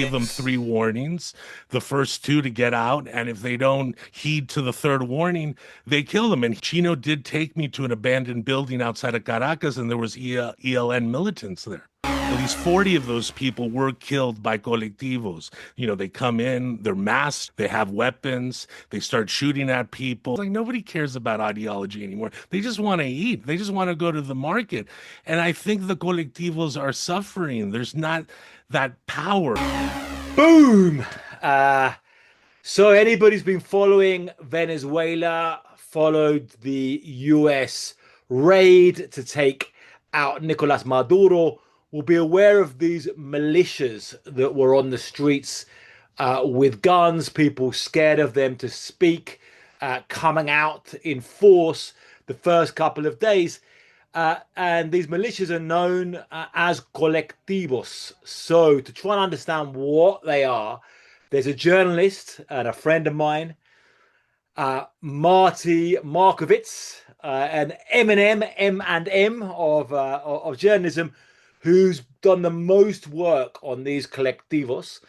give them 3 warnings, the first two to get out. And if they don't heed to the third warning, they kill them. And Chino did take me to an abandoned building outside of Caracas, and there was ELN militants there. At least 40 of those people were killed by colectivos. They come in, they're masked, they have weapons, they start shooting at people. Like, nobody cares about ideology anymore. They just want to eat. They just want to go to the market. And I think the colectivos are suffering. There's not that power. Boom. So anybody's been following Venezuela, followed the US raid to take out Nicolás Maduro, will be aware of these militias that were on the streets with guns, people scared of them to speak, coming out in force the first couple of days. And these militias are known as Colectivos. So to try and understand what they are, there's a journalist and a friend of mine, Marty Markovits, an M&M of journalism, who's done the most work on these Colectivos.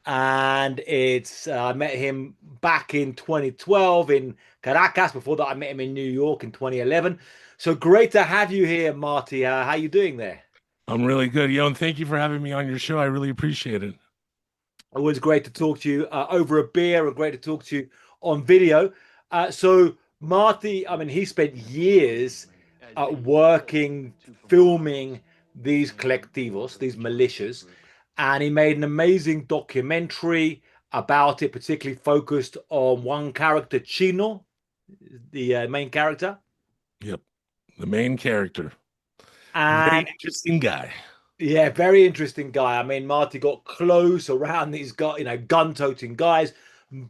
And I met him back in 2012 in Caracas. Before that, I met him in New York in 2011. So great to have you here, Marty. How you doing there? I'm really good, Ioan. Thank you for having me on your show. I really appreciate it. Always great to talk to you over a beer, and great to talk to you on video. So Marty, I mean, he spent years working, filming these colectivos, these militias, and he made an amazing documentary about it, particularly focused on one character, Chino, the main character. Yep. The main character. Very And interesting guy. yeah, very interesting guy. I mean, Marty got close around these guys, gun-toting guys.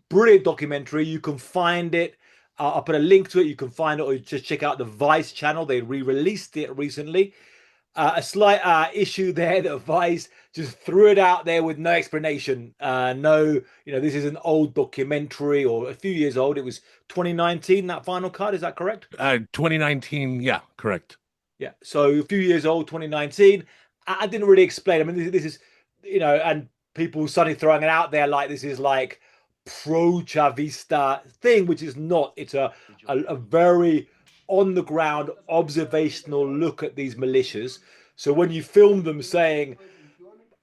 Brilliant documentary. You can find it. I'll put a link to it. You can find it, or just check out the Vice channel. They re-released it recently. A slight issue there that Vice just threw it out there with no explanation. No, this is an old documentary, or a few years old. It was 2019, that final cut. Is that correct? 2019. Yeah, correct. Yeah. So a few years old, 2019. I didn't really explain. I mean, this is, and people suddenly throwing it out there like this is like pro-Chavista thing, which is not. It's a very on the ground observational look at these militias. So when you film them saying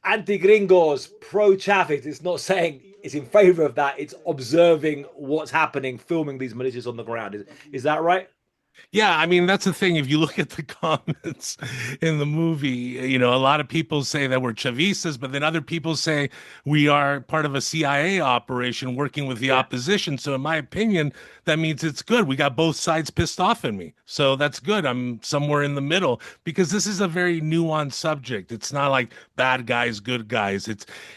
anti-gringos, pro-Chavez, it's not saying it's in favor of that. It's observing what's happening, filming these militias on the ground. Is that right? Yeah, I mean, that's the thing. If you look at the comments in the movie, a lot of people say that we're Chavistas, but then other people say we are part of a CIA operation working with the Yeah. opposition. So in my opinion, that means it's good. We got both sides pissed off at me. So that's good. I'm somewhere in the middle because this is a very nuanced subject. It's not like bad guys, good guys.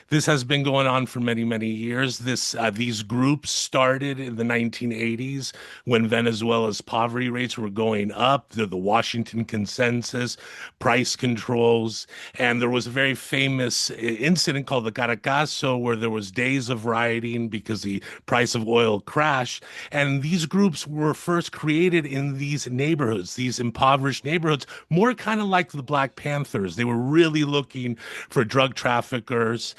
This has been going on for many, many years. These groups started in the 1980s when Venezuela's poverty rates were going up, the Washington Consensus, price controls, and there was a very famous incident called the Caracazo where there was days of rioting because the price of oil crashed. And these groups were first created in these neighborhoods, these impoverished neighborhoods, more kind of like the Black Panthers. They were really looking for drug traffickers,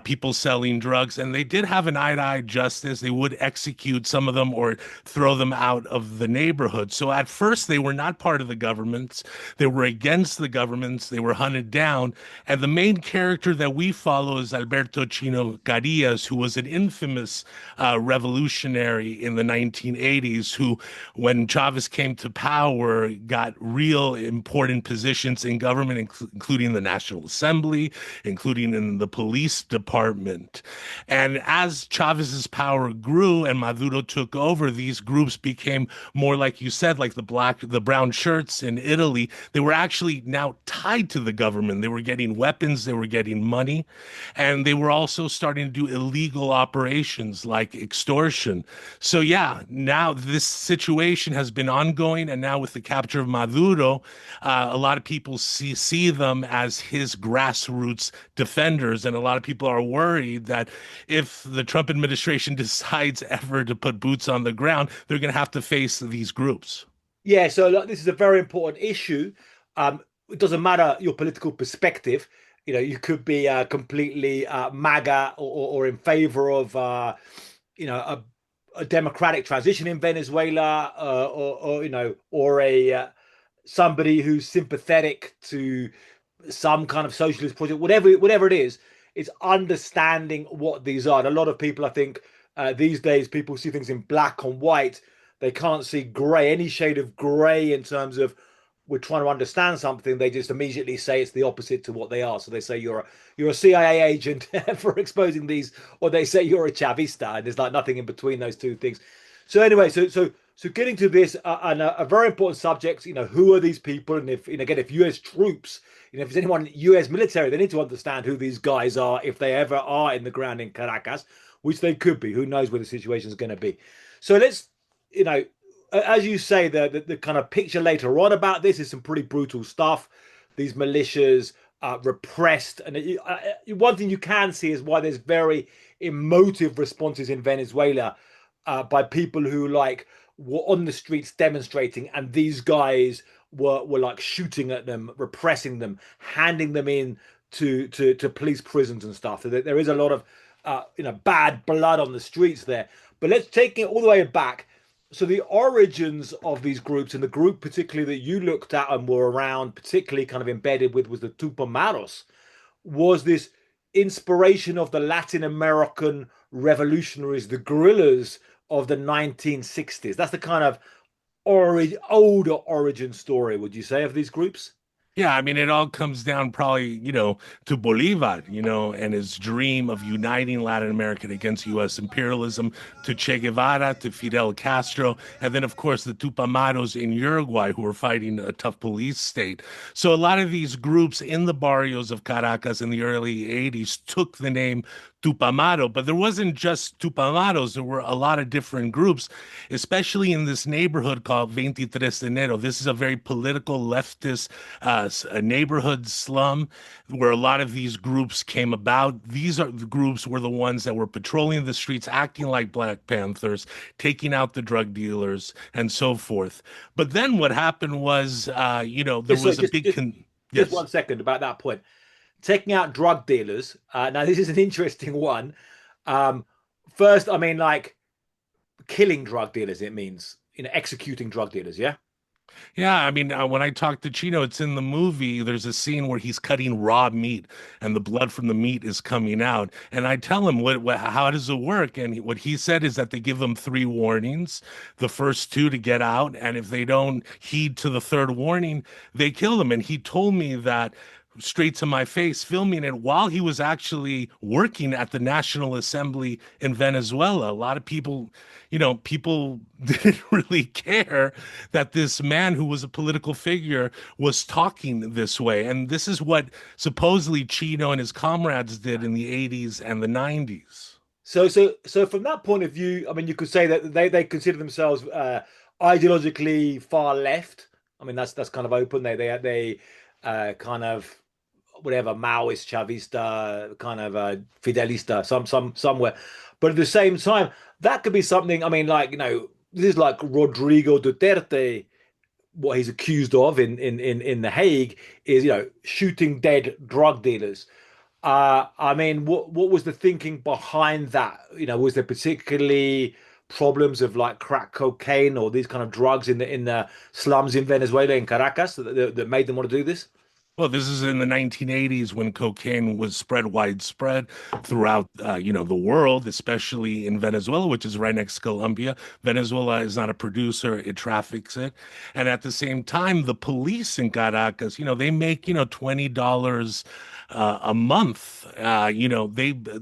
people selling drugs, and they did have an eye-to-eye justice. They would execute some of them or throw them out of the neighborhood. So at first, they were not part of the governments. They were against the governments. They were hunted down. And the main character that we follow is Alberto Chino Carillas, who was an infamous revolutionary in the 1980s, who, when Chavez came to power, got real important positions in government, including the National Assembly, including in the police department. And as Chavez's power grew and Maduro took over, these groups became more, like you said, like the brown shirts in Italy. They were actually now tied to the government. They were getting weapons, they were getting money, and they were also starting to do illegal operations like extortion. So yeah, now this situation has been ongoing, and now with the capture of Maduro, a lot of people see them as his grassroots defenders, and a lot of people are worried that if the Trump administration decides ever to put boots on the ground, they're going to have to face these groups. Yeah, so this is a very important issue. It doesn't matter your political perspective. You could be completely MAGA or in favor of you know a democratic transition in Venezuela, or a somebody who's sympathetic to some kind of socialist project, whatever it is. It's understanding what these are. And a lot of people, I think, these days, people see things in black and white. They can't see grey, any shade of grey in terms of we're trying to understand something. They just immediately say it's the opposite to what they are. So they say you're a CIA agent for exposing these, or they say you're a Chavista, and there's like nothing in between those two things. So anyway, so getting to this, and a very important subject, who are these people? And if, again, if US troops, if there's anyone US military, they need to understand who these guys are if they ever are in the ground in Caracas, which they could be. Who knows where the situation is going to be? So let's, you know, as you say, the kind of picture later on about this is some pretty brutal stuff. These militias repressed, and one thing you can see is why there's very emotive responses in Venezuela by people who were on the streets demonstrating, and these guys were like shooting at them, repressing them, handing them in to police prisons and stuff. So there is a lot of bad blood on the streets there. But let's take it all the way back. So the origins of these groups, and the group particularly that you looked at and were around, particularly kind of embedded with, was the Tupamaros, was this inspiration of the Latin American revolutionaries, the guerrillas of the 1960s. That's the kind of older origin story, would you say, of these groups? Yeah, I mean, it all comes down probably, to Bolivar, and his dream of uniting Latin America against U.S. imperialism, to Che Guevara, to Fidel Castro, and then, of course, the Tupamaros in Uruguay who were fighting a tough police state. So a lot of these groups in the barrios of Caracas in the early 80s took the name Tupamaro, but there wasn't just Tupamaros. There were a lot of different groups, especially in this neighborhood called 23 de Enero. This is a very political leftist a neighborhood slum where a lot of these groups came about. These are the groups were the ones that were patrolling the streets, acting like Black Panthers, taking out the drug dealers, and so forth. But then what happened was, there Just, so- was a big just yes. 1 second about that point. Taking out drug dealers. Now, this is an interesting one. Um, First, I mean, like killing drug dealers. It means executing drug dealers. Yeah. Yeah, I mean, when I talk to Chino, it's in the movie. There's a scene where he's cutting raw meat, and the blood from the meat is coming out. And I tell him, how does it work? And what he said is that they give them three warnings, the first two to get out, and if they don't heed to the third warning, they kill them. And he told me that straight to my face, filming it while he was actually working at the National Assembly in Venezuela. A lot of people didn't really care that this man who was a political figure was talking this way. And this is what supposedly Chino and his comrades did in the 80s and the 90s. So from that point of view, I mean, you could say that they consider themselves ideologically far left. I mean, that's kind of open. They kind of whatever Maoist, Chavista, kind of Fidelista, somewhere. But at the same time, that could be something. I mean, this is like Rodrigo Duterte. What he's accused of in The Hague is shooting dead drug dealers. I mean, what was the thinking behind that? Was there particularly problems of like crack cocaine or these kind of drugs in the slums in Venezuela, in Caracas, that made them want to do this? Well, this is in the 1980s when cocaine was spread widespread throughout, the world, especially in Venezuela, which is right next to Colombia. Venezuela is not a producer; it traffics it, and at the same time, the police in Caracas, they make $20 a month.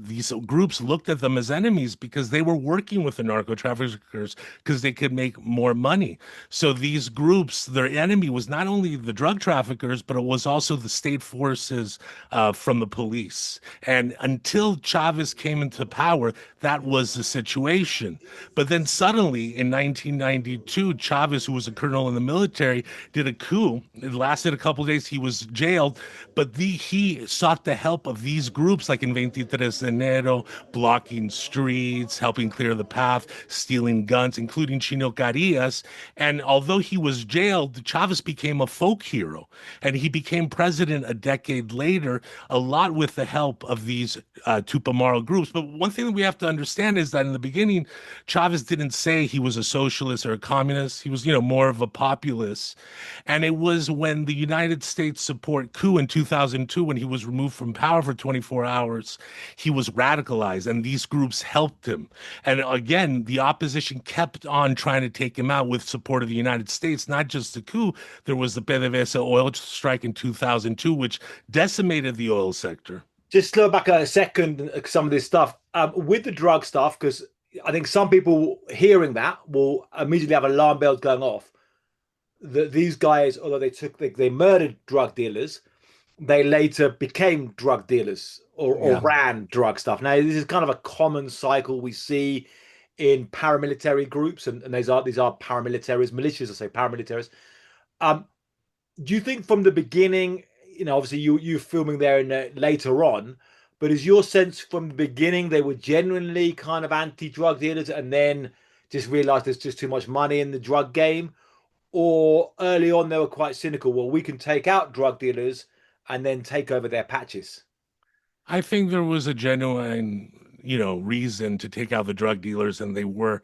These groups looked at them as enemies because they were working with the narco traffickers because they could make more money. So these groups, their enemy was not only the drug traffickers, but it was also the state forces from the police. And until Chavez came into power, that was the situation. But then suddenly in 1992, Chavez, who was a colonel in the military, did a coup. It lasted a couple of days. He was jailed, but he sought the help of these groups like in 23 de Enero, blocking streets, helping clear the path, stealing guns, including Chino Carillas. And although he was jailed, Chavez became a folk hero, and he became president a decade later, a lot with the help of these Tupamaro groups. But one thing that we have to understand is that in the beginning, Chavez didn't say he was a socialist or a communist. He was, more of a populist. And it was when the United States support coup in 2002, when he was removed from power for 24 hours, he was radicalized, and these groups helped him. And again, the opposition kept on trying to take him out with support of the United States, not just the coup. There was the PDVSA oil strike in 2002, which decimated the oil sector. Just slow back a second, some of this stuff with the drug stuff, because I think some people hearing that will immediately have alarm bells going off. That these guys, although they murdered drug dealers, they later became drug dealers or Yeah. ran drug stuff. Now, this is kind of a common cycle we see in paramilitary groups, and these are paramilitaries, militias, I say paramilitaries. Um, do you think from the beginning, obviously you filming there in later on, but is your sense from the beginning they were genuinely kind of anti-drug dealers and then just realized there's just too much money in the drug game? Or early on they were quite cynical. Well, we can take out drug dealers and then take over their patches. I think there was a genuine, reason to take out the drug dealers, and they were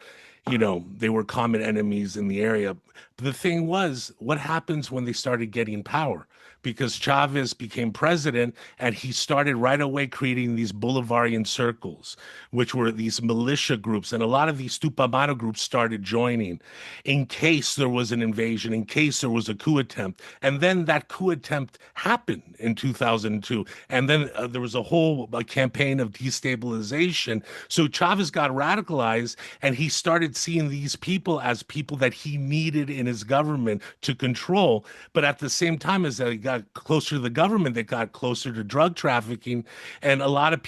common enemies in the area. But the thing was, what happens when they started getting power? Because Chavez became president and he started right away creating these Bolivarian circles, which were these militia groups. And a lot of these Tupamaro groups started joining in case there was an invasion, in case there was a coup attempt. And then that coup attempt happened in 2002. And then there was a whole campaign of destabilization. So Chavez got radicalized and he started seeing these people as people that he needed in his government to control. But at the same time, as they got closer to the government, they got closer to drug trafficking. And a lot of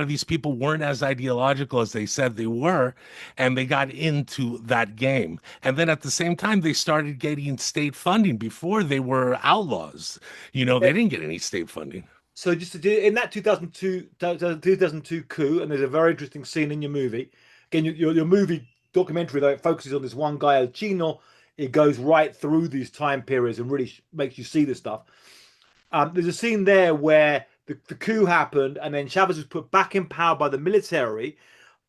these people weren't as ideological as they said they were. And they got into that game. And then at the same time, they started getting state funding. Before they were outlaws. They didn't get any state funding. So just to do in that 2002 coup, and there's a very interesting scene in your movie. Again, your movie documentary though it focuses on this one guy, El Chino. It goes right through these time periods and really makes you see this stuff. There's a scene there where the coup happened, and then Chavez was put back in power by the military.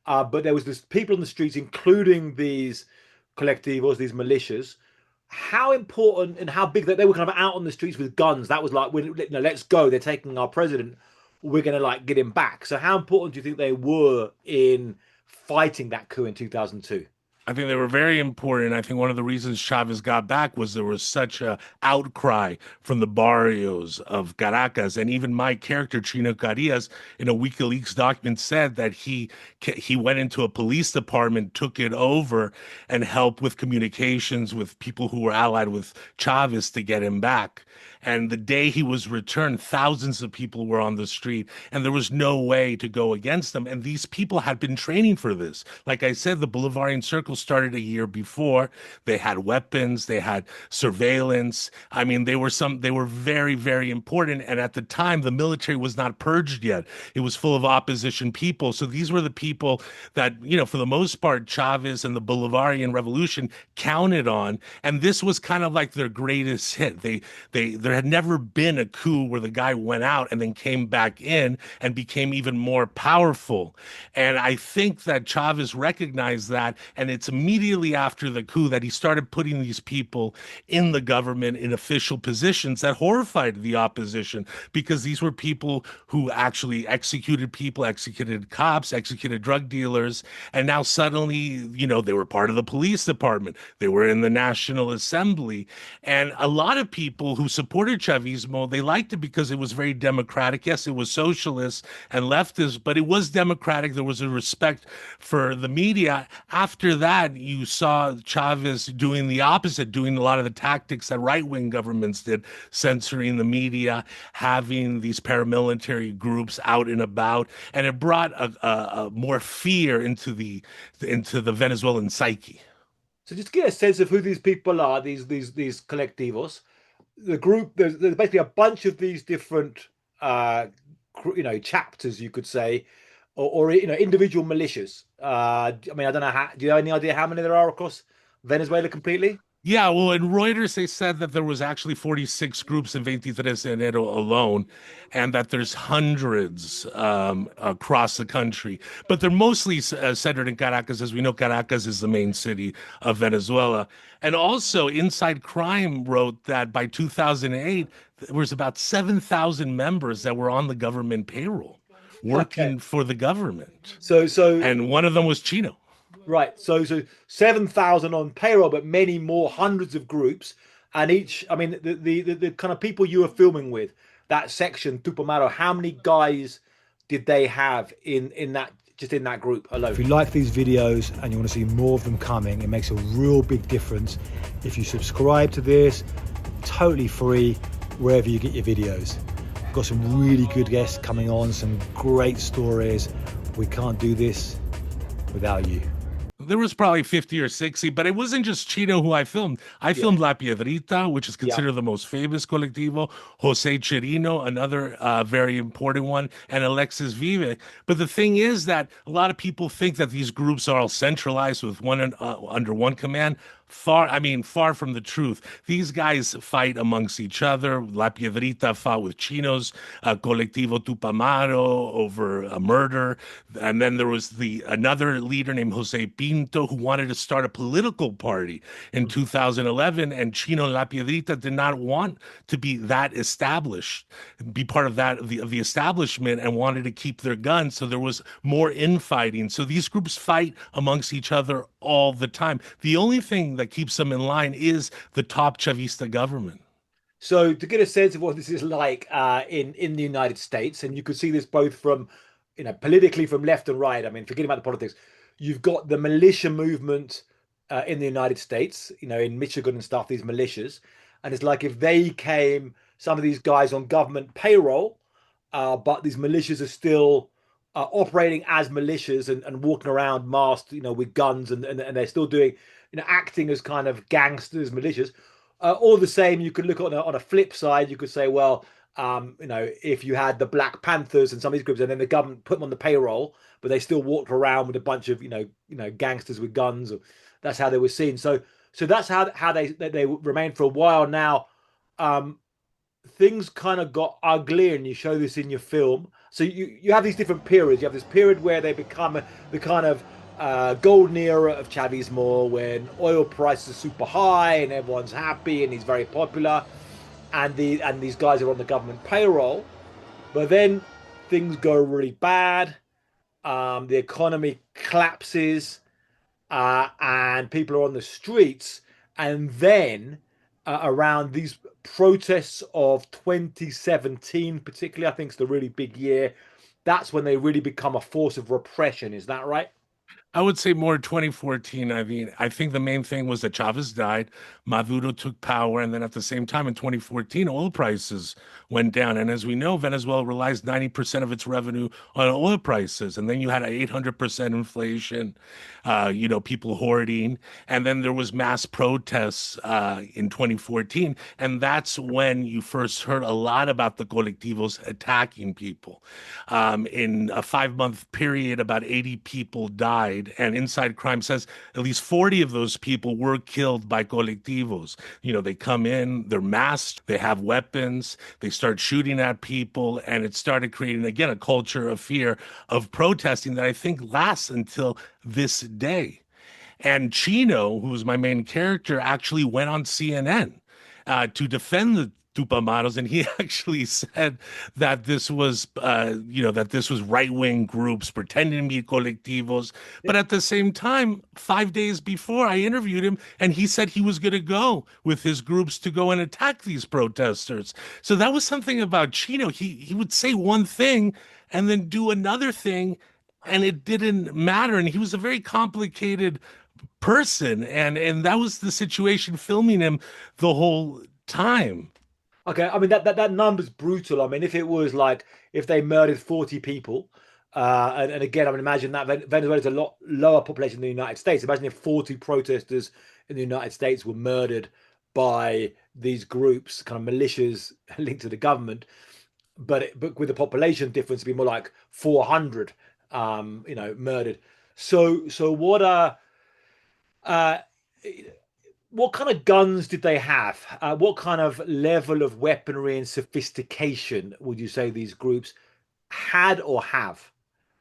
But there was this people on the streets, including these colectivos, these militias. How important and how big that they were kind of out on the streets with guns. That was like, let's go. They're taking our president. We're going to like get him back. So how important do you think they were in fighting that coup in 2002? I think they were very important. I think one of the reasons Chavez got back was there was such a outcry from the barrios of Caracas, and even my character Chino Carillas in a WikiLeaks document said that he went into a police department, took it over, and helped with communications with people who were allied with Chavez to get him back. And the day he was returned, thousands of people were on the street, and there was no way to go against them. And these people had been training for this. Like I said, the Bolivarian Circle started a year before. They had weapons, they had surveillance. I mean, they were very, very important. And at the time, the military was not purged yet. It was full of opposition people. So these were the people that, for the most part, Chavez and the Bolivarian Revolution counted on. And this was kind of like their greatest hit. There had never been a coup where the guy went out and then came back in and became even more powerful. And I think that Chavez recognized that, and it's immediately after the coup that he started putting these people in the government in official positions that horrified the opposition, because these were people who actually executed people, executed cops, executed drug dealers, and now suddenly, they were part of the police department. They were in the National Assembly, and a lot of people who supported Chavismo, they liked it because it was very democratic. Yes, it was socialist and leftist, but it was democratic. There was a respect for the media. After that, you saw Chavez doing the opposite, doing a lot of the tactics that right-wing governments did, censoring the media, having these paramilitary groups out and about, and it brought a more fear into the Venezuelan psyche. So just to get a sense of who these people are, these colectivos, the group there's basically a bunch of these different chapters you could say, or individual militias. I mean, I don't know how. Do you have any idea how many there are across Venezuela completely? Yeah, well, in Reuters, they said that there was actually 46 groups in 23 de Enero alone, and that there's hundreds across the country. But they're mostly centered in Caracas. As we know, Caracas is the main city of Venezuela. And also, Inside Crime wrote that by 2008, there was about 7,000 members that were on the government payroll, Okay. working for the government. So And one of them was Chino. right. So 7,000 on payroll, but many more, hundreds of groups, and each. I mean, the kind of people you were filming with, that section, Tupamaro. How many guys did they have in that, just in that group alone? If you like these videos and you want to see more of them coming, it makes a real big difference if you subscribe to this, totally free, wherever you get your videos. Got some really good guests coming on, some great stories. We can't do this without you. There was probably 50 or 60, but it wasn't just Chino who I filmed. I Yeah. filmed La Piedrita, which is Yeah. considered the most famous colectivo, Jose Chirino, another very important one, and Alexis Vive. But the thing is that a lot of people think that these groups are all centralized with one under one command. Far from the truth. These guys fight amongst each other. La Piedrita fought with Chinos, Colectivo Tupamaro over a murder. And then there was the another leader named Jose Pinto who wanted to start a political party in 2011, and Chino La Piedrita did not want to be that established, be part of that of the establishment, and wanted to keep their guns. So there was more infighting. So these groups fight amongst each other all the time. The only thing that keeps them in line is the top Chavista government. So to get a sense of what this is like in the United States, and you could see this both from, politically from left and right. I mean, forgetting about the politics, you've got the militia movement in the United States. In Michigan and stuff, these militias, and it's like if they came, some of these guys on government payroll, but these militias are still operating as militias and walking around masked, with guns, and they're still doing, acting as kind of gangsters, militias. All the same, you could look on a flip side. You could say, well, if you had the Black Panthers and some of these groups, and then the government put them on the payroll, but they still walked around with a bunch of gangsters with guns. That's how they were seen. So that's how they remained for a while. Now, things kind of got ugly, and you show this in your film. So you have these different periods. You have this period where they become the kind of golden era of Chavismo, when oil prices are super high and everyone's happy and he's very popular, and these guys are on the government payroll. But then things go really bad. The economy collapses, and people are on the streets. And then around these protests of 2017, particularly, I think it's the really big year. That's when they really become a force of repression. Is that right? I would say more 2014. I mean, I think the main thing was that Chavez died, Maduro took power, and then at the same time in 2014, oil prices went down. And as we know, Venezuela relies 90% of its revenue on oil prices. And then you had 800% inflation, people hoarding. And then there was mass protests in 2014. And that's when you first heard a lot about the colectivos attacking people. In a 5 month period, about 80 people died, and Inside Crime says at least 40 of those people were killed by colectivos. They come in, they're masked, they have weapons, they start shooting at people, and it started creating, again, a culture of fear, of protesting that I think lasts until this day. And Chino, who was my main character, actually went on CNN to defend the Tupamaros, and he actually said that that this was right-wing groups pretending to be colectivos. But at the same time, 5 days before, I interviewed him, and he said he was going to go with his groups to go and attack these protesters. So that was something about Chino. He would say one thing and then do another thing, and it didn't matter. And he was a very complicated person, and that was the situation filming him the whole time. Okay, I mean that number's brutal. I mean, if it was like if they murdered 40 people, and again, I mean, imagine that Venezuela's a lot lower population than the United States. Imagine if 40 protesters in the United States were murdered by these groups, kind of militias linked to the government, but with the population difference, it'd be more like 400, murdered. So what uh what kind of guns did they have? What kind of level of weaponry and sophistication would you say these groups had or have?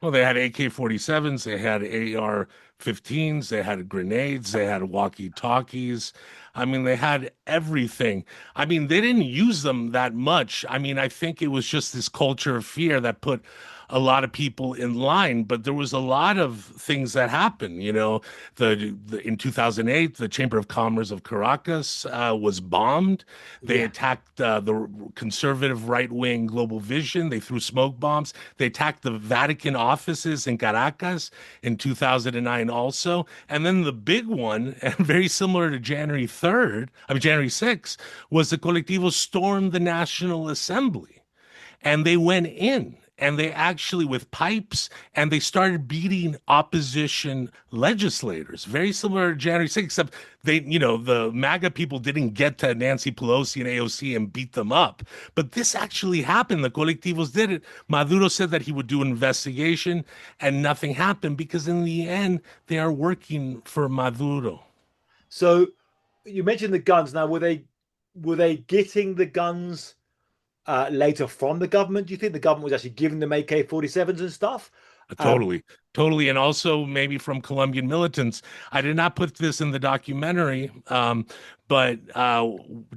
Well, they had AK-47s, they had AR-15s, they had grenades, they had walkie-talkies. I mean, they had everything. I mean, they didn't use them that much. I mean, I think it was just this culture of fear that put a lot of people in line, but there was a lot of things that happened. In 2008, the Chamber of Commerce of Caracas was bombed. They Yeah. attacked the conservative right-wing Global Vision. They threw smoke bombs. They attacked the Vatican offices in Caracas in 2009 also. And then the big one, and very similar to January 6th, was the Colectivos stormed the National Assembly and they went in and they actually with pipes and they started beating opposition legislators, very similar to January 6th, except the MAGA people didn't get to Nancy Pelosi and AOC and beat them up. But this actually happened. The colectivos did it. Maduro said that he would do an investigation and nothing happened because in the end they are working for Maduro. So you mentioned the guns. Now, were they getting the guns later from the government? Do you think the government was actually giving them AK-47s and stuff? Um, Totally, totally. And also maybe from Colombian militants. I did not put this in the documentary, but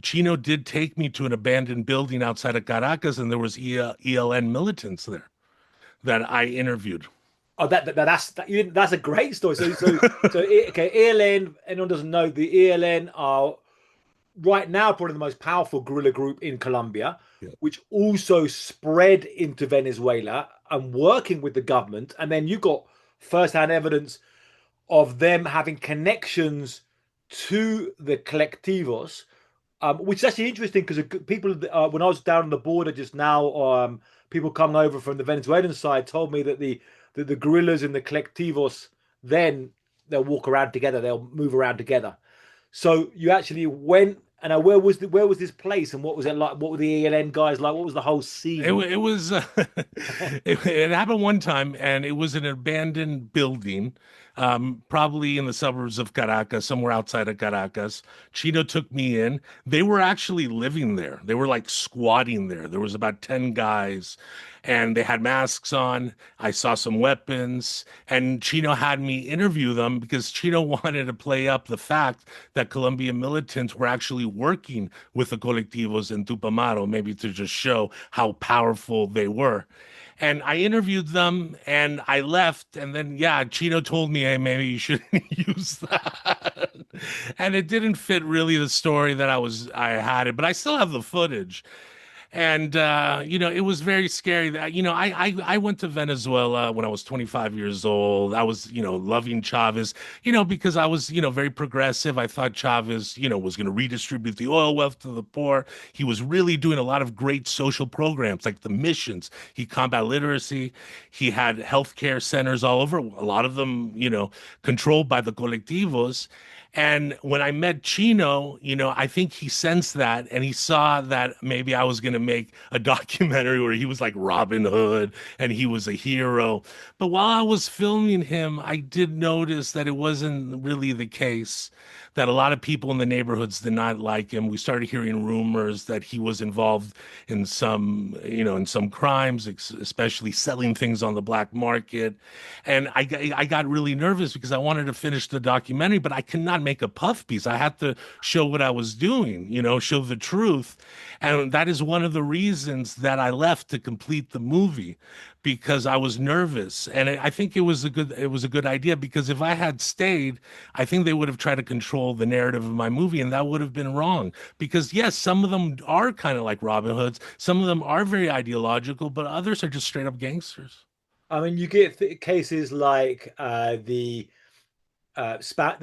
Chino did take me to an abandoned building outside of Caracas, and there was ELN militants there that I interviewed. oh, that's a great story. Okay, ELN. Anyone doesn't know, the ELN are right now probably the most powerful guerrilla group in Colombia, Yeah. which also spread into Venezuela and working with the government. And then you got first-hand evidence of them having connections to the collectivos, which is actually interesting because people, when I was down on the border just now, people coming over from the Venezuelan side told me that the guerrillas and the collectivos then they'll walk around together, they'll move around together. So you actually went, and where was this place, and what was it like? What were the ELN guys like? What was the whole scene? It was it happened one time, and it was an abandoned building, probably in the suburbs of Caracas, somewhere outside of Caracas. Chino took me in. They were actually living there. They were like squatting there. There was about 10 guys, and they had masks on. I saw some weapons, and Chino had me interview them because Chino wanted to play up the fact that Colombian militants were actually working with the colectivos in Tupamaro, maybe to just show how powerful they were. And I interviewed them and I left. And then, yeah, Chino told me, hey, maybe you shouldn't use that. And it didn't fit really the story that I had it, but I still have the footage. And it was very scary that, I went to Venezuela when I was 25 years old. I was, loving Chavez, because I was, very progressive. I thought Chavez, was going to redistribute the oil wealth to the poor. He was really doing a lot of great social programs like the missions. He combat literacy. He had healthcare centers all over, a lot of them, controlled by the colectivos. And when I met Chino, I think he sensed that and he saw that maybe I was going to make a documentary where he was like Robin Hood and he was a hero. But while I was filming him, I did notice that it wasn't really the case, that a lot of people in the neighborhoods did not like him. We started hearing rumors that he was involved in some crimes, especially selling things on the black market. And I got really nervous because I wanted to finish the documentary, but I could not make a puff piece. I had to show what I was doing, show the truth. And that is one of the reasons that I left to complete the movie because I was nervous. And I think it was a good idea because if I had stayed, I think they would have tried to control the narrative of my movie and that would have been wrong. Because yes, some of them are kind of like Robin Hoods, some of them are very ideological, but others are just straight up gangsters. I mean, you get cases like the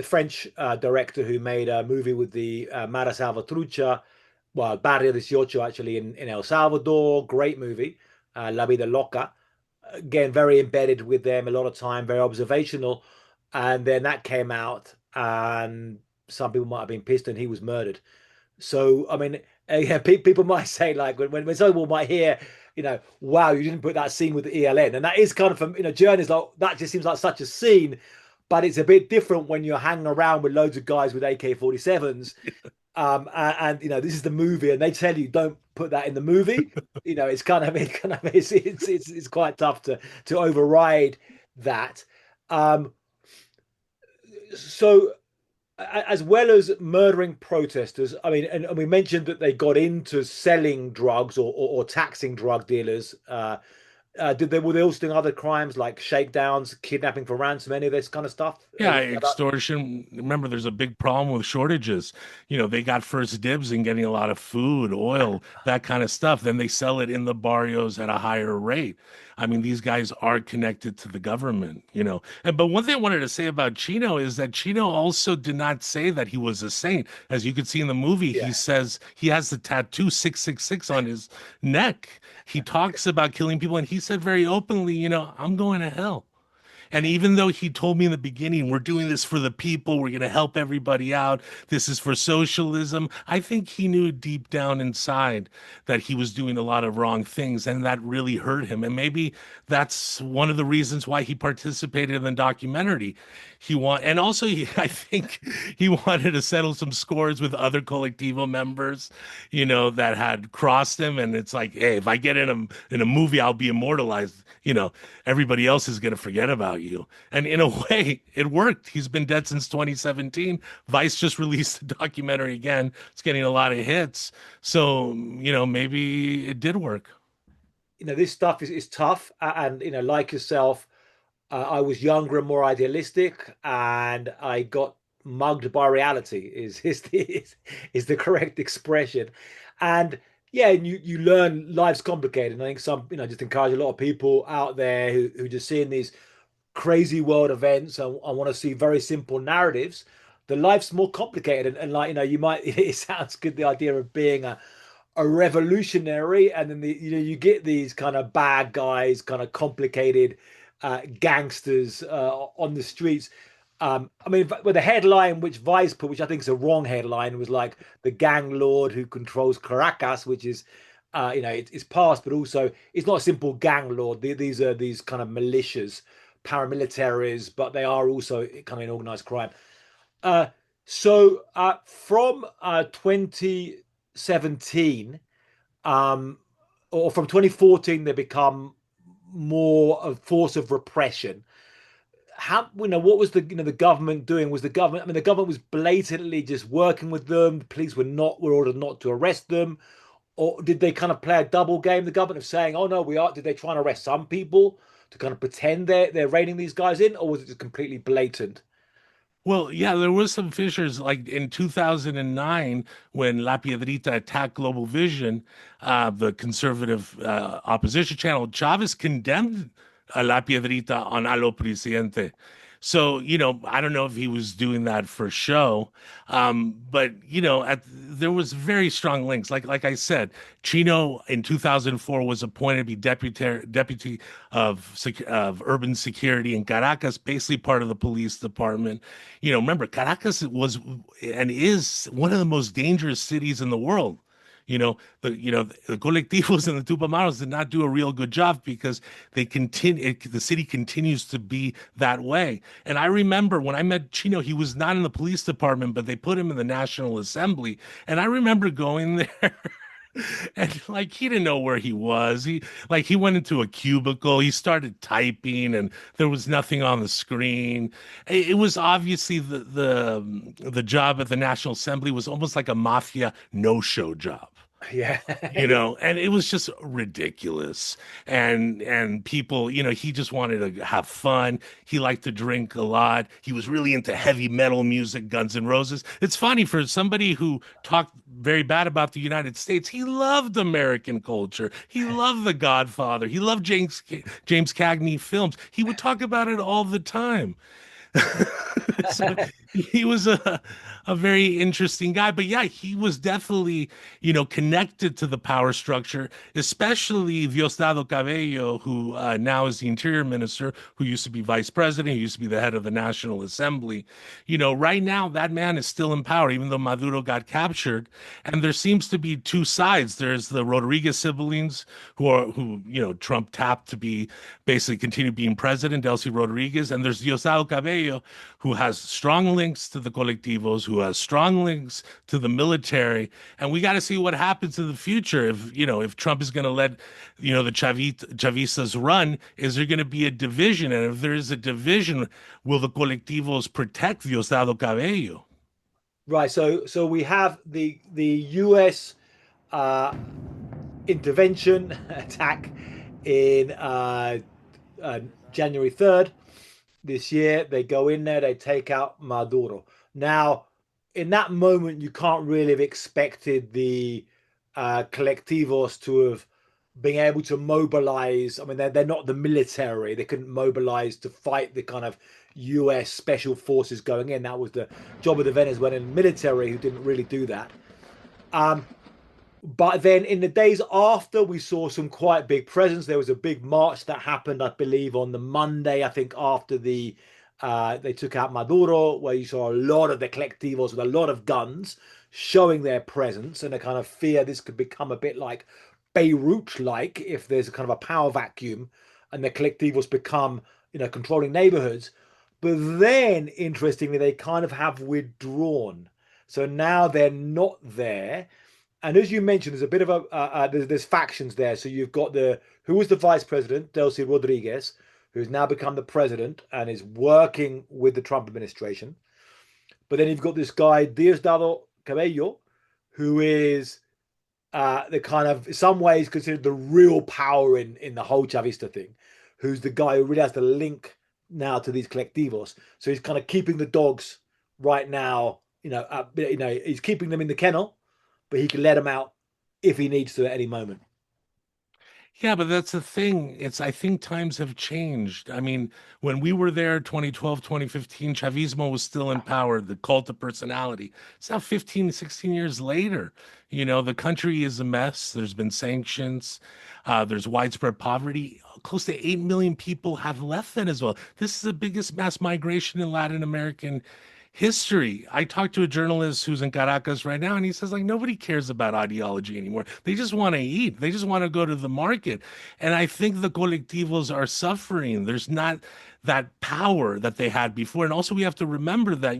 French director who made a movie with the Mara Salvatrucha, well, Barrio 18 actually in El Salvador, great movie, La Vida Loca. Again, very embedded with them a lot of time, very observational. And then that came out, and some people might have been pissed, and he was murdered. So, I mean, yeah, people might say like when some people might hear, wow, you didn't put that scene with the ELN, and that is kind of from journeys like that just seems like such a scene, but it's a bit different when you're hanging around with loads of guys with AK-47s. And you know, this is the movie, and they tell you don't put that in the movie. You know, it's quite tough to override that. Um, so as well as murdering protesters, I mean, and we mentioned that they got into selling drugs or taxing drug dealers. Did they were they also doing other crimes like shakedowns, kidnapping for ransom, any of this kind of stuff? Yeah, extortion. Remember, there's a big problem with shortages. They got first dibs in getting a lot of food, oil, that kind of stuff. Then they sell it in the barrios at a higher rate. I mean, these guys are connected to the government. But one thing I wanted to say about Chino is that Chino also did not say that he was a saint. As you could see in the movie, he Yeah, says he has the tattoo 666 on his neck. He talks about killing people, and he said very openly, I'm going to hell. And even though he told me in the beginning, we're doing this for the people, we're going to help everybody out, this is for socialism, I think he knew deep down inside that he was doing a lot of wrong things, and that really hurt him. And maybe that's one of the reasons why he participated in the documentary. And also I think he wanted to settle some scores with other Colectivo members, that had crossed him. And it's like, hey, if I get in a movie, I'll be immortalized. Everybody else is going to forget about you. And in a way, it worked. He's been dead since 2017. Vice just released a documentary again. It's getting a lot of hits. So, maybe it did work. this stuff is tough, and like yourself, I was younger and more idealistic, and I got mugged by reality. Is the correct expression, and yeah, you learn life's complicated. And I think just encourage a lot of people out there who just seeing these crazy world events and want to see very simple narratives. The life's more complicated, and like you might it sounds good, the idea of being a revolutionary, and then you get these kind of bad guys, kind of complicated gangsters on the streets. I mean, with the headline which Vice put, which I think is a wrong headline, was like the gang lord who controls Caracas, which is, it's past, but also it's not a simple gang lord. These are these kind of militias, paramilitaries, but they are also kind of in organized crime. Uh, from 2017, or from 2014, they become more a force of repression. How what was the government doing? Was the government? I mean, the government was blatantly just working with them. The police were ordered not to arrest them, or did they kind of play a double game? The government of saying, "Oh no, we are." Did they try and arrest some people to kind of pretend they're reining these guys in, or was it just completely blatant? Well, yeah, there was some fissures like in 2009 when La Piedrita attacked Global Vision, the conservative opposition channel. Chavez condemned La Piedrita on A lo Presidente. So, I don't know if he was doing that for show, but there was very strong links. Like I said, Chino in 2004 was appointed to be deputy of urban security in Caracas, basically part of the police department. Remember, Caracas was and is one of the most dangerous cities in the world. The Colectivos and the Tupamaros did not do a real good job because the city continues to be that way. And I remember when I met Chino, he was not in the police department, but they put him in the National Assembly. And I remember going there. And like he didn't know where he was. He went into a cubicle, he started typing, and there was nothing on the screen. It was obviously the job at the National Assembly was almost like a mafia no-show job. Yeah. And it was just ridiculous. And people, he just wanted to have fun. He liked to drink a lot. He was really into heavy metal music, Guns N' Roses. It's funny for somebody who talked very bad about the United States. He loved American culture. He loved The Godfather. He loved James Cagney films. He would talk about it all the time. So he was a very interesting guy, but yeah, he was definitely, connected to the power structure, especially Diosdado Cabello, who now is the interior minister, who used to be vice president, who used to be the head of the National Assembly. Right now that man is still in power, even though Maduro got captured. And there seems to be two sides. There's the Rodriguez siblings who Trump tapped to be basically continue being president, Delcy Rodriguez, and there's Diosdado Cabello, who has strong links to the Colectivos, who has strong links to the military, and we got to see what happens in the future. If Trump is going to let the Chavistas run, is there going to be a division? And if there is a division, will the Colectivos protect Diosdado Cabello? Right. So we have the US uh, intervention attack in uh, January 3rd this year. They go in there, they take out Maduro. Now, in that moment, you can't really have expected the collectivos to have been able to mobilize. I mean, they're not the military. They couldn't mobilize to fight the kind of US special forces going in. That was the job of the Venezuelan military, who didn't really do that. Um, but then in the days after, we saw some quite big presence. There was a big march that happened, I believe, on the Monday, I think, after they took out Maduro, where you saw a lot of the collectivos with a lot of guns showing their presence, and a kind of fear this could become a bit like Beirut-like, if there's a kind of a power vacuum and the collectivos become, controlling neighborhoods. But then, interestingly, they kind of have withdrawn. So now they're not there. And as you mentioned, there's a bit of there's factions there. So you've got who was the vice president, Delcy Rodríguez, who's now become the president and is working with the Trump administration. But then you've got this guy, Diosdado Cabello, who is the kind of, in some ways, considered the real power in the whole Chavista thing, who's the guy who really has the link now to these collectivos. So he's kind of keeping the dogs right now. He's keeping them in the kennel, but he can let them out if he needs to at any moment. Yeah, but that's the thing. I think times have changed. I mean, when we were there, 2012, 2015, Chavismo was still in power, the cult of personality. It's now 15, 16 years later. The country is a mess. There's been sanctions. There's widespread poverty. Close to 8 million people have left Venezuela. This is the biggest mass migration in Latin American history. I talked to a journalist who's in Caracas right now, and he says, like, nobody cares about ideology anymore. They just want to eat. They just want to go to the market. And I think the colectivos are suffering. There's not that power that they had before. And also we have to remember that,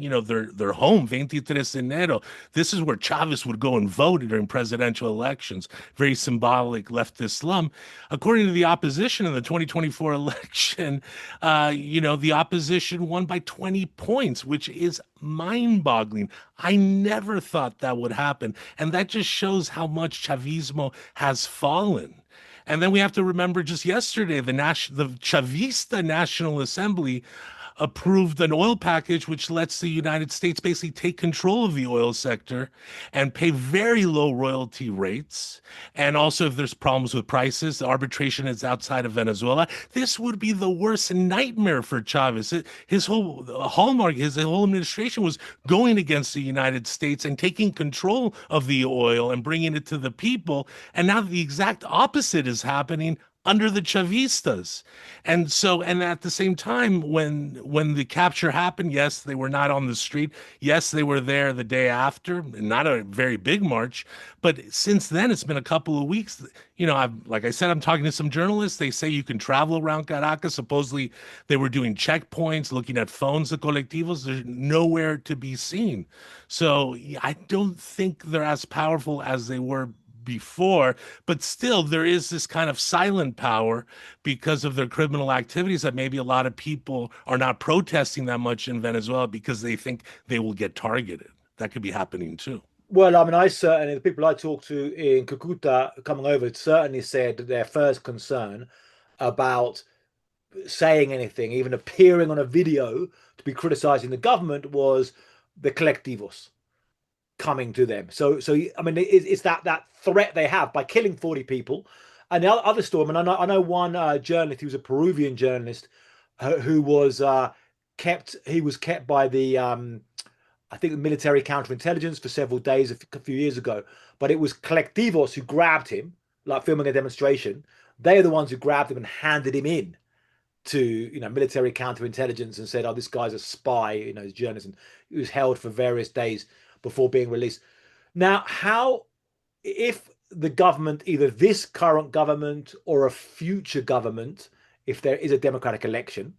their home, 23 Enero, this is where Chavez would go and vote during presidential elections. Very symbolic leftist slum. According to the opposition in the 2024 election, the opposition won by 20 points, which is mind-boggling. I never thought that would happen. And that just shows how much Chavismo has fallen. And then we have to remember just yesterday, the Chavista National Assembly approved an oil package which lets the United States basically take control of the oil sector and pay very low royalty rates. And also, if there's problems with prices, the arbitration is outside of Venezuela. This would be the worst nightmare for Chavez. His whole hallmark, his whole administration was going against the United States and taking control of the oil and bringing it to the people. And now the exact opposite is happening under the Chavistas. And at the same time, when the capture happened, yes, they were not on the street. Yes, they were there the day after, not a very big march. But since then, it's been a couple of weeks. Like I said, I'm talking to some journalists. They say you can travel around Caracas. Supposedly, they were doing checkpoints, looking at phones, the colectivos. They're nowhere to be seen. So I don't think they're as powerful as they were before, but still there is this kind of silent power because of their criminal activities that maybe a lot of people are not protesting that much in Venezuela because they think they will get targeted. That could be happening too. Well, I mean, I certainly, the people I talked to in Cucuta coming over certainly said that their first concern about saying anything, even appearing on a video to be criticizing the government, was the collectivos coming to them. So I mean, it's that threat they have by killing 40 people. And the other story, I mean, I know one journalist, he was a Peruvian journalist who was he was kept by the I think the military counterintelligence for several days a few years ago. But it was Colectivos who grabbed him, like filming a demonstration. They are the ones who grabbed him and handed him in to military counterintelligence and said, "Oh, this guy's a spy." He's a journalist, and he was held for various days before being released. Now, how if the government, either this current government or a future government, if there is a democratic election,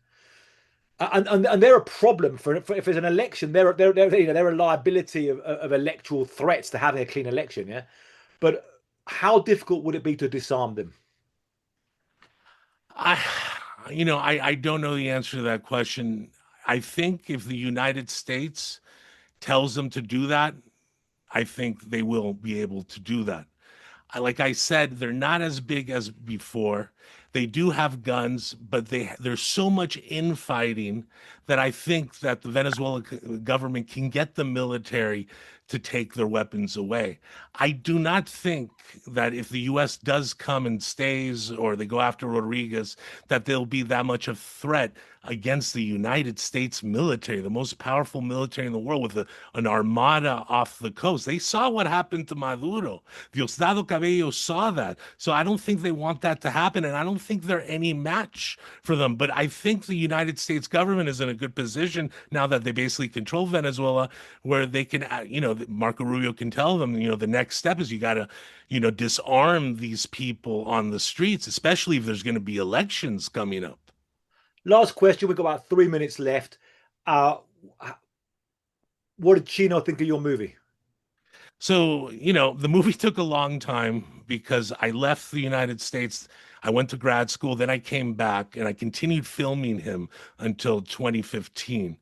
and they're a problem for if there's an election, they're a liability of electoral threats to having a clean election. Yeah, but how difficult would it be to disarm them? I, I don't know the answer to that question. I think if the United States tells them to do that, I think they will be able to do that. Like I said, they're not as big as before. They do have guns, but there's so much infighting that I think that the Venezuelan government can get the military to take their weapons away. I do not think that if the U.S. does come and stays, or they go after Rodriguez, that there'll be that much of threat against the United States military, the most powerful military in the world, with an armada off the coast. They saw what happened to Maduro. Diosdado Cabello saw that. So I don't think they want that to happen, and I don't think they're any match for them. But I think the United States government is in a good position now that they basically control Venezuela, where they can, Marco Rubio can tell them, the next step is you got to, disarm these people on the streets, especially if there's going to be elections coming up. Last question. We've got about 3 minutes left. Uh, what did Chino think of your movie? So, the movie took a long time because I left the United States. I went to grad school, then I came back and I continued filming him until 2015.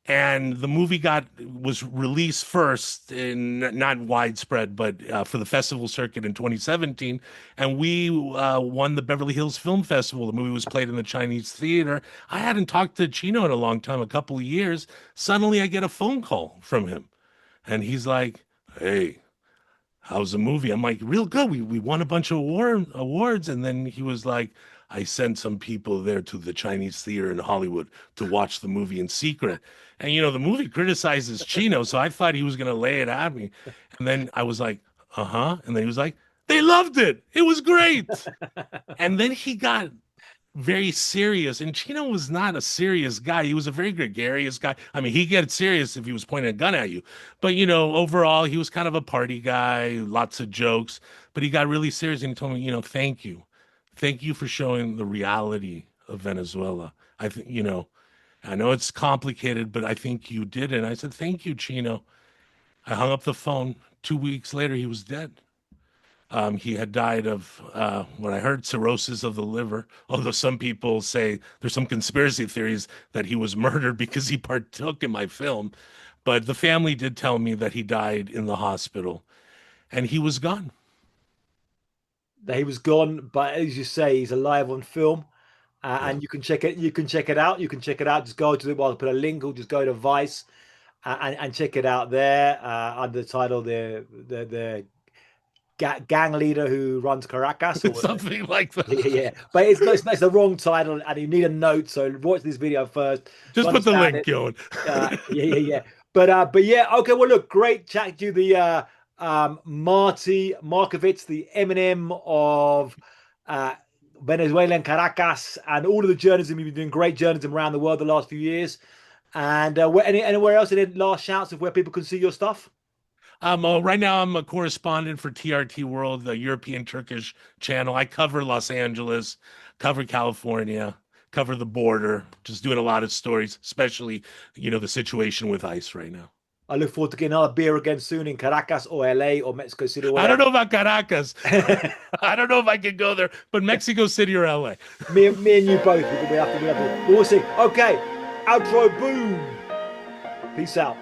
And the movie was released first in not widespread, but for the festival circuit in 2017. And we won the Beverly Hills Film Festival. The movie was played in the Chinese theater. I hadn't talked to Chino in a long time, a couple of years. Suddenly I get a phone call from him. And he's like, "Hey, how's the movie?" I'm like, "Real good. We won a bunch of awards." And then he was like, "I sent some people there to the Chinese theater in Hollywood to watch the movie in secret." And the movie criticizes Chino, so I thought he was gonna lay it at me. And then I was like, "Uh-huh." And then he was like, "They loved it. It was great." And then he got very serious. And Chino was not a serious guy. He was a very gregarious guy. I mean, he gets serious if he was pointing a gun at you. But, overall, he was kind of a party guy, lots of jokes. But he got really serious and he told me, "Thank you. Thank you for showing the reality of Venezuela. I think, I know it's complicated, but I think you did it." And I said, "Thank you, Chino." I hung up the phone. 2 weeks later, he was dead. He had died of what I heard, cirrhosis of the liver. Although some people say there's some conspiracy theories that he was murdered because he partook in my film. But the family did tell me that he died in the hospital and he was gone. He was gone, but as you say, he's alive on film, Yeah. and you can check it. You can check it out. You can check it out. Just go to the. Well, I'll put a link. Or just go to Vice and check it out there under the title the gang leader who runs Caracas. Or Something like yeah, that. yeah. But it's the wrong title, and you need a note. So watch this video first to Just put the understand link, it. Ioan. Yeah, yeah, yeah. But yeah, okay. Well, look, great chat to you, the Marty Markovits, the Eminem of uh, Venezuela and Caracas, and all of the journalism. You've been doing great journalism around the world the last few years. And anywhere else? Any last shouts of where people can see your stuff? Right now, I'm a correspondent for TRT World, the European Turkish channel. I cover Los Angeles, cover California, cover the border, just doing a lot of stories, especially, the situation with ICE right now. I look forward to getting another beer again soon in Caracas or LA or Mexico City or I don't whatever. know about Caracas. I don't know if I can go there, but Mexico City or LA. Me and you both. We'll see. Okay, outro. Boom. Peace out.